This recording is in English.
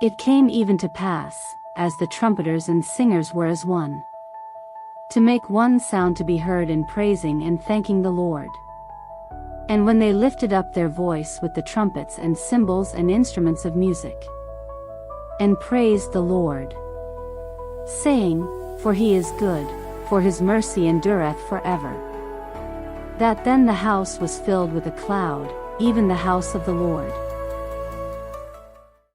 It came even to pass, as the trumpeters and singers were as one, to make one sound to be heard in praising and thanking the Lord. And when they lifted up their voice with the trumpets and cymbals and instruments of music, and praised the Lord, saying, For he is good, for his mercy endureth forever. That then the house was filled with a cloud, even the house of the Lord.